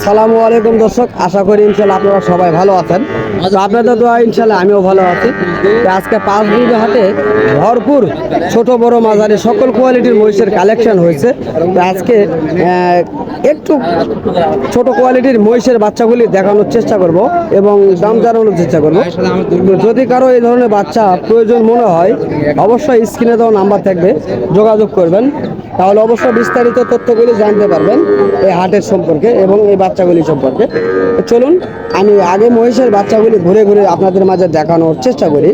আসসালামু আলাইকুম দর্শক, আশা করি ইনশাল্লাহ আপনারা সবাই ভালো আছেন। তো আপনাদের দোয়া ইনশাল্লাহ আমিও ভালো আছি। তো আজকে পাঁচবিঘা হাটে ভরপুর ছোট বড় মাঝারি সকল কোয়ালিটির মহিষের কালেকশন হয়েছে। তো আজকে একটু ছোট কোয়ালিটির মহিষের বাচ্চাগুলি দেখানোর চেষ্টা করব এবং দাম জানানোর চেষ্টা করব। তো যদি কারো এই ধরনের বাচ্চা প্রয়োজন মনে হয় অবশ্যই স্ক্রিনে দেওয়া নাম্বার থাকবে, যোগাযোগ করবেন, তাহলে অবশ্যই বিস্তারিত তথ্যগুলি জানতে পারবেন এই হাটের সম্পর্কে এবং এই বাচ্চাগুলি সম্পর্কে। চলুন আমি আগে মহিষের বাচ্চাগুলি ঘুরে ঘুরে আপনাদের মাঝে দেখানোর চেষ্টা করি।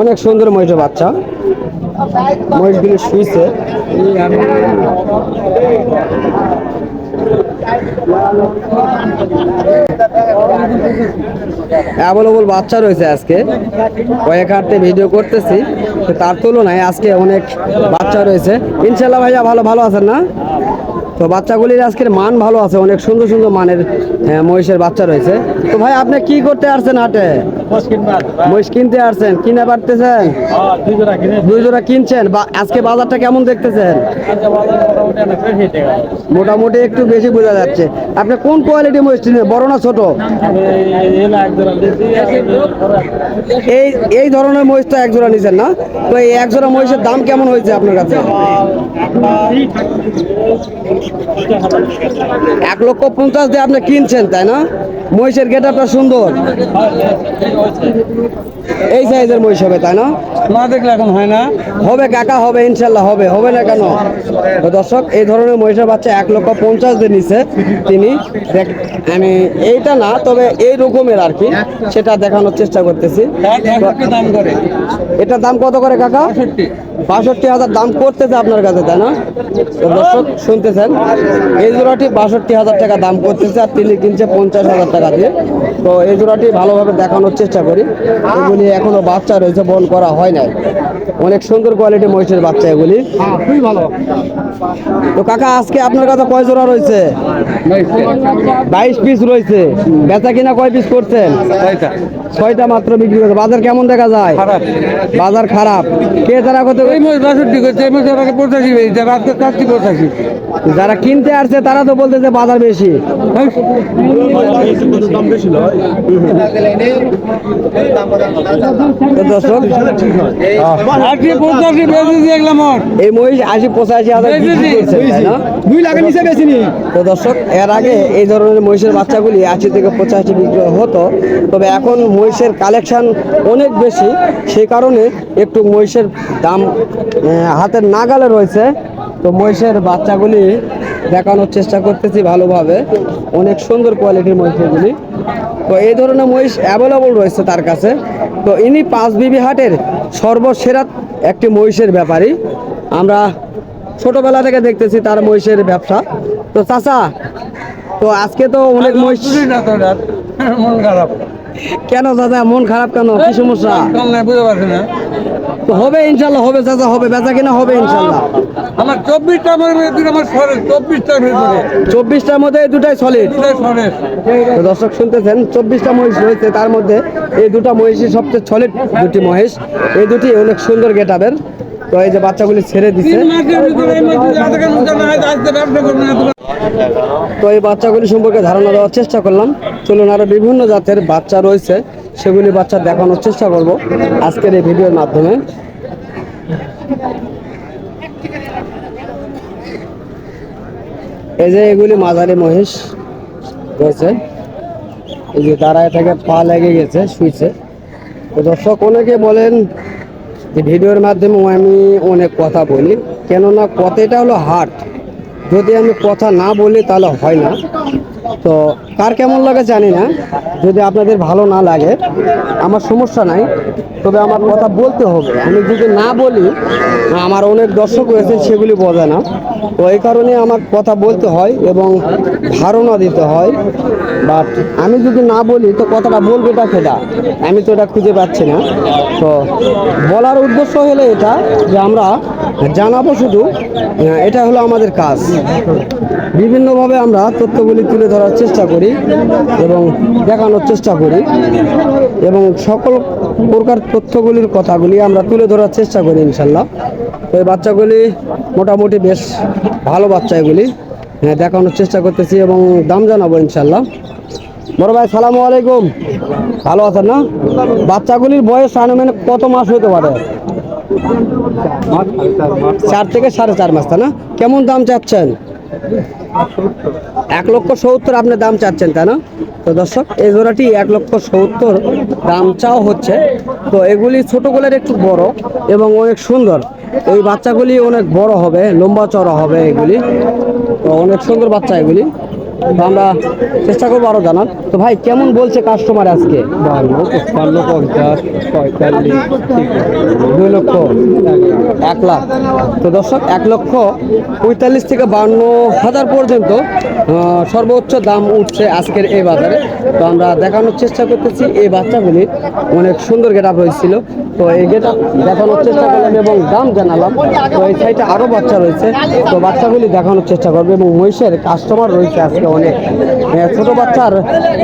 অনেক সুন্দর মহিষের বাচ্চা, মহিষগুলি শুইছে। অ্যাভেলেবল বাচ্চা রয়েছে আজকে, কয়েক হাটে ভিডিও করতেছি, তার তুলনায় আজকে অনেক বাচ্চা রয়েছে। ইনশাল্লাহ ভাইয়া ভালো আছেন না? তো বাচ্চাগুলির আজকের মান ভালো আছে, অনেক সুন্দর সুন্দর মানের মহিষের বাচ্চা রয়েছে। তো ভাই আপনি কি করতে আসছেন হাটে? মহিষ কিনতে আসছেন, কিনে পারতেছেন? দুই জোড়া কিনছেন। আজকে বাজারটা কেমন দেখতেছেন? মোটামুটি একটু বেশি বোঝা যাচ্ছে। আপনি কোন কোয়ালিটি মহিষ কিনছেন, বড় না ছোট? এই ধরনের মহিষ তো এক জোড়া নিছেন না? তো এই এক জোড়া মহিষের দাম কেমন হয়েছে আপনার কাছে? 1,50,000 দিয়ে আপনি কিনছেন, তাই না? মহিষের গেটআপটা সুন্দর, এই সাইজের মহিষ হবে, তাই না? না দেখলে এখন হয় না। হবে কাকা, হবে ইনশাল্লাহ, হবে না কেন? তো দর্শক, এই ধরনের মহিষের বাচ্চা 1,50,000 দিয়ে নিছে তিনি। আমি এইটা না, তবে এই রকমের আর কি, সেটা দেখানোর চেষ্টা করতেছি। এটার দাম কত করে কাকা? 62,000 দাম করতেছে আপনার কাছে, তাই না? তো দর্শক শুনতেছেন, এই জোড়াটি 62,000 টাকা দাম করতেছে, আর তিনি কিনছে 50,000 টাকা দিয়ে। তো এই জোড়াটি ভালোভাবে দেখানোর চেষ্টা করি। এগুলি এখনো বাচ্চা রয়েছে, বল করা হয় নাই। অনেক সুন্দর কোয়ালিটি মহিষের বাচ্চা এগুলি, খুবই ভালো। তো কাকা আজকে আপনার কাছে কয় জোড়া রয়েছে? 22 পিস রয়েছে। বেচা কিনা কয় পিস করছেন? 6টা মাত্র বিক্রি করছে। বাজার কেমন দেখা যায়? বাজার খারাপ। কে তারা কত? যারা কিনতে আসছে তারা তো বলতেছে বাজার বেশি। এই মহিষ 80-85,000। তো দর্শক, এর আগে এই ধরনের মহিষের বাচ্চাগুলি 80 থেকে 85 বিক্রি হতো, তবে এখন মহিষের কালেকশন অনেক বেশি, সেই কারণে একটু মহিষের দাম হাতের নাগালে রয়েছে। তো মহিষের বাচ্চাগুলি দেখানোর চেষ্টা করতেছি ভালোভাবে, অনেক সুন্দর কোয়ালিটির মহিষগুলি। তো এই ধরনের মহিষ অ্যাভেলেবল রয়েছে তার কাছে। তো ইনি পাঁচবিবি হাটের সর্বসেরা একটি মহিষের ব্যাপারী, আমরা ছোটবেলা থেকে দেখতেছি তার মহিষের ব্যবসা। তো চাচা, তো আজকে তো অনেক মহিষ। মন খারাপ কেন দাদা, মন খারাপ কেন, কি সমস্যা? বুঝতে পারছি না। তো হবে ইনশাল্লাহ, হবে চাচা, হবে, বেচা কিনা হবে ইনশাল্লাহ। আমার 24টার মধ্যে এই দুটাই সলিড। তো দর্শক শুনতেছেন, 24টা মহিষ রয়েছে, তার মধ্যে এই দুটা মহিষই সবচেয়ে সলিড দুটি মহিষ। এই দুটি অনেক সুন্দর গেটআপের। তো এই যে বাচ্চাগুলি ছেড়ে দিচ্ছে, তো এই বাচ্চাগুলি সম্পর্কে ধারণা দেওয়ার চেষ্টা করলাম। চলুন আরো বিভিন্ন জাতের বাচ্চা রয়েছে, সেগুলি বাচ্চা দেখানোর চেষ্টা করব আজকের এই ভিডিওর মাধ্যমে। এই যে এগুলি মাঝারি মহিষ রয়েছে, এই যে দাঁড়ায় থেকে পা লেগে গেছে, শুইছে। তো দর্শক, অনেকে বলেন যে ভিডিওর মাধ্যমে আমি অনেক কথা বলি, কেননা কথাটা হলো হাট, যদি আমি কথা না বলি তাহলে হয় না। তো কার কেমন লাগে জানি না, যদি আপনাদের ভালো না লাগে আমার সমস্যা নাই, তবে আমার কথা বলতে হবে। আমি যদি না বলি, আমার অনেক দর্শক রয়েছে, সেগুলি বোঝে না। তো এই কারণে আমার কথা বলতে হয় এবং ধারণা দিতে হয়। বাট আমি যদি না বলি তো কথাটা বলবে তা সেটা আমি তো এটা খুঁজে পাচ্ছি না। তো বলার উদ্দেশ্য হলো এটা যে আমরা জানাবো শুধু, এটা হলো আমাদের কাজ। বিভিন্নভাবে আমরা তথ্যগুলি তুলে ধরার চেষ্টা করি এবং দেখানোর চেষ্টা করি, এবং সকল প্রকার তথ্যগুলির কথাগুলি আমরা তুলে ধরার চেষ্টা করি ইনশাল্লাহ। তো এই বাচ্চাগুলি মোটামুটি বেশ ভালো বাচ্চা এগুলি, হ্যাঁ, দেখানোর চেষ্টা করতেছি এবং দাম জানাবো ইনশাল্লাহ। বড় ভাই সালামু আলাইকুম, ভালো আছেন না? বাচ্চাগুলির বয়স আনুমানিক কত মাস হতে পারে? 4 থেকে 4.5 মাস, তাই না? কেমন দাম চাচ্ছেন? 1,70,000 আপনি দাম চাচ্ছেন, তাই না? তো দর্শক, এই জোড়াটি 1,70,000 দাম চাও হচ্ছে। তো এগুলি ছোটগুলোর একটু বড় এবং অনেক সুন্দর। এই বাচ্চাগুলি অনেক বড় হবে, লম্বা চড়া হবে এগুলি। তো অনেক সুন্দর বাচ্চা এগুলি। তো আমরা চেষ্টা করবো আরো জানার। তো ভাই কেমন বলছে কাস্টমার আজকে? 52, 50, 45, 2 লক্ষ 1 লাখ। তো দর্শক, 1,45,000 থেকে 52,000 পর্যন্ত সর্বোচ্চ দাম উঠছে আজকের এই বাজারে। তো আমরা দেখানোর চেষ্টা করতেছি এই বাচ্চাগুলি অনেক সুন্দর গেটআপ হয়েছিল। তো এই গেটআপ দেখানোর চেষ্টা করলাম এবং দাম জানালাম। তো এই সাইডে আরো বাচ্চা রয়েছে, তো বাচ্চাগুলি দেখানোর চেষ্টা করবে এবং মহিষের কাস্টমার রয়েছে আজকে অনেক, ছোট বাচ্চার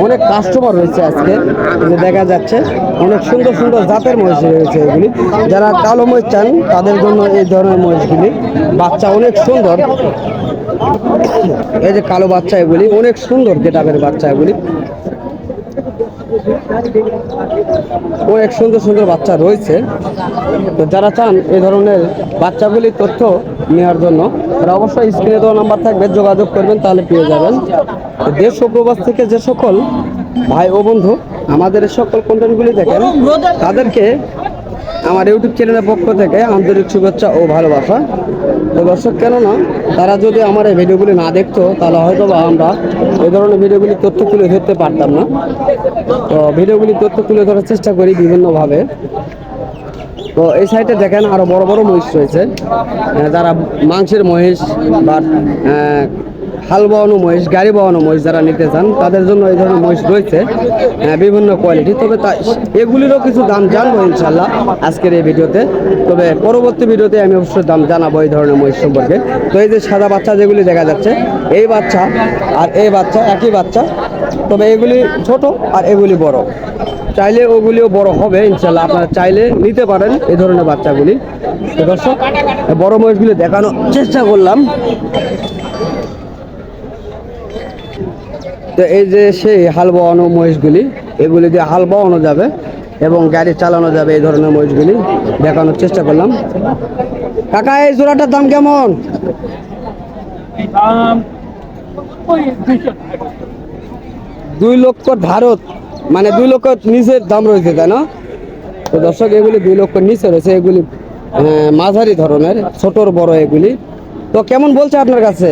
অনেক কাস্টমার রয়েছে আজকে। এই যে দেখা যাচ্ছে অনেক সুন্দর সুন্দর জাতের মহিষ রয়েছে এগুলি। যারা কালো মহিষ চান তাদের জন্য এই ধরনের মহিষগুলি, বাচ্চা অনেক সুন্দর। এই যে কালো বাচ্চা এগুলি অনেক সুন্দর গেটআপের বাচ্চা এগুলি, অনেক সুন্দর সুন্দর বাচ্চা রয়েছে। তো যারা চান এই ধরনের বাচ্চাগুলির তথ্য নেওয়ার জন্য তারা অবশ্যই স্ক্রিনে দেওয়া নাম্বার থাকবে, যোগাযোগ করবেন, তাহলে পেয়ে যাবেন। তো দেশ ও প্রবাস থেকে যে সকল ভাই ও বন্ধু আমাদের এই সকল কন্টেন্টগুলি দেখেন তাদেরকে আমার ইউটিউব চ্যানেলের পক্ষ থেকে আন্তরিক শুভেচ্ছা ও ভালোবাসা। তো দর্শক, কেননা তারা যদি আমার এই ভিডিওগুলি না দেখতো তাহলে হয়তো বা আমরা এই ধরনের ভিডিওগুলি তথ্য তুলে ধরতে পারতাম না। তো ভিডিওগুলি তথ্য তুলে ধরার চেষ্টা করি বিভিন্নভাবে। তো এই সাইডে দেখেন আরো বড় বড় মহিষ রয়েছে, যারা মাংসের মহিষ বা হাল বাওয়ানো মহিষ, গাড়ি বাওয়ানো মহিষ যারা নিতে চান তাদের জন্য এই ধরনের মহিষ রয়েছে বিভিন্ন কোয়ালিটি। তবে এগুলিরও কিছু দাম জানবো ইনশাল্লাহ আজকের এই ভিডিওতে। তবে পরবর্তী ভিডিওতে আমি অবশ্যই দাম জানাবো এই ধরনের মহিষ সম্পর্কে। তো এই যে সাদা বাচ্চা যেগুলি দেখা যাচ্ছে, এই বাচ্চা আর এই বাচ্চা একই বাচ্চা, তবে এগুলি ছোট আর এগুলি বড়। চাইলে ওগুলিও বড় হবে ইনশাল্লাহ, আপনারা চাইলে নিতে পারেন এই ধরনের বাচ্চাগুলি। তো দর্শক, বড় মহিষগুলি দেখানোর চেষ্টা করলাম। তো এই যে সেই হাল বাওয়ানো মহিষগুলি, এগুলি দিয়ে হাল বাওয়ানো যাবে এবং গাড়ি চালানো যাবে, এই ধরনের মহিষগুলি দেখানোর চেষ্টা করলাম। কাকা, এই জোড়াটার দাম কেমন? 2 লক্ষ ধারত, মানে 2 লক্ষ নিচের দাম রয়েছে, তাই না? তো দর্শক, এগুলি 2 লক্ষ নিচে রয়েছে, এগুলি মাঝারি ধরনের, ছোটর বড় এগুলি। তো কেমন বলছে আপনার কাছে?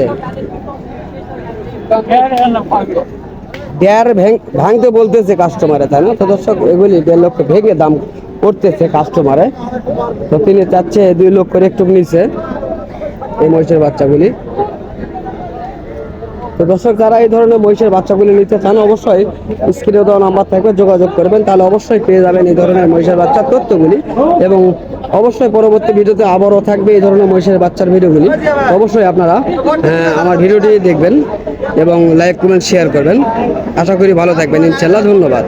1.5 ভাঙতে বলতেছে কাস্টমারে, তাই না? তো দর্শক, এগুলি 1.5 লক্ষ ভেঙে দাম করতেছে কাস্টমারে। তো তিনি চাচ্ছে 2 লক্ষের একটু নিচে এই মহিষের বাচ্চাগুলি। তো দর্শক, যারা এই ধরনের মহিষের বাচ্চাগুলি নিতে চান অবশ্যই স্ক্রিনে দেওয়া নাম্বার থাকবে, যোগাযোগ করবেন, তাহলে অবশ্যই পেয়ে যাবেন এই ধরনের মহিষের বাচ্চার তথ্যগুলি। এবং অবশ্যই পরবর্তী ভিডিওতে আবারও থাকবে এই ধরনের মহিষের বাচ্চার ভিডিওগুলি। অবশ্যই আপনারা আমার ভিডিওটি দেখবেন এবং লাইক কমেন্ট শেয়ার করবেন। আশা করি ভালো থাকবেন ইনশাল্লাহ। ধন্যবাদ।